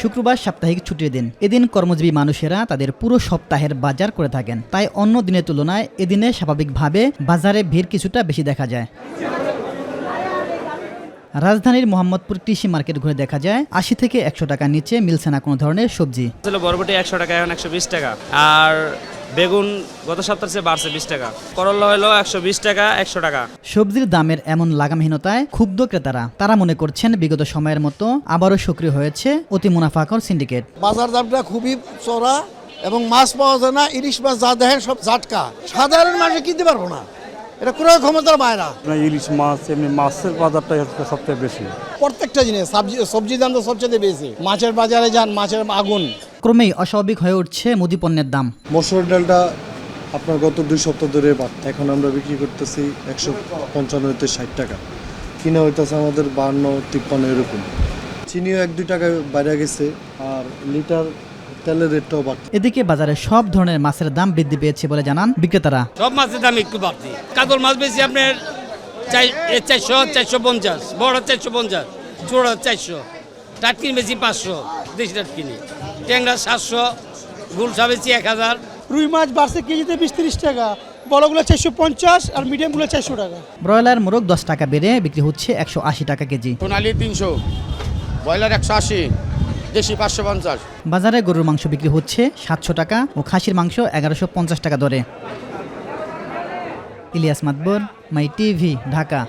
শুক্রবার সাপ্তাহিক ছুটির দিন। এদিন কর্মজীবী মানুষেরা তাদের পুরো সপ্তাহের বাজার করে থাকেন। তাই অন্য দিনের তুলনায় এদিনে স্বাভাবিকভাবে বাজারে ভিড় কিছুটা বেশি দেখা যায়। রাজধানীর মোহাম্মদপুর কৃষি মার্কেট ঘুরে দেখা যায় ৮০ থেকে ১০০ টাকার নিচে মিলছে না কোনো ধরনের সবজি। বরবটি ১০০ টাকা, এখন ১২০ টাকা। আর বেগুন গত সপ্তাহে চেয়ে বাড়ছে ২০ টাকা। করলা হলো ১২০ টাকা, ১০০ টাকা। সবজির দামের এমন লাগামহীনতায় ক্ষুব্ধ ক্রেতারা। তারা মনে করছেন বিগত সময়ের মতো আবারও সক্রিয় হয়েছে অতি মুনাফাখর সিন্ডিকেট। বাজার দামটা খুবই চড়া এবং মাছ পাওয়া যায় না। ইলিশ মাছ যা দেখেন সব জাটকা, সাধারণ মানুষ কিনতে পারবো না। এটা ক্রয় ক্ষমতার বাইরে। ইলিশ মাছ এমনি মাছের বাজারটা সবচেয়ে বেশি। প্রত্যেকটা জিনিস সবজি দাম তো সবচেয়ে বেশি। মাছের বাজারে যান, মাছের আগুন। ক্রমেই অস্বাভাবিক হয়ে উঠছে মুদি পণ্যের দাম। মসুর ডালটা আপনার গত ২ সপ্তাহ ধরে এখন আমরা বিক্রি করতেছি ১৫৫ থেকে ৬০ টাকা, কিনা হইতেছে আমাদের ৫২-৫৩ এরকম। চিনিও ১-২ টাকা বাইরে গেছে, আর লিটার তেলের রেটটাও বাড়ছে। এদিকে বাজারে সব ধরনের মাছের দাম বৃদ্ধি পেয়েছে বলে জানান বিক্রেতারা। সব মাছের দাম একটু বাড়তি। কাতল মাছ বেশি আপনার ৪০০-৪৫০, বড় ৪৫০, ছোট ৪০০, টাটকিনি বেশি ৫০০, দেশি টাটকিনি। ট্যাংরা ৭০০, গুলশা বেশি ১০০০। রুই মাছ বাড়ছে কেজিতে ২০-৩০ টাকা, বড়গুলো ৪৫০ আর মিডিয়ামগুলো ৪০০ টাকা। ব্রয়লার মোরগ ১০ টাকা বেড়ে বিক্রি হচ্ছে ১৮০ টাকা কেজি। সোনালি ৩০০, ব্রয়লার ১৮০, দেশি ৫৫০। বাজারে গরুর মাংস বিক্রি হচ্ছে ৭০০ টাকা ও খাসির মাংস ১১৫০ টাকা দরে। ইলিয়াস মাতবর, মাই টিভি, ঢাকা।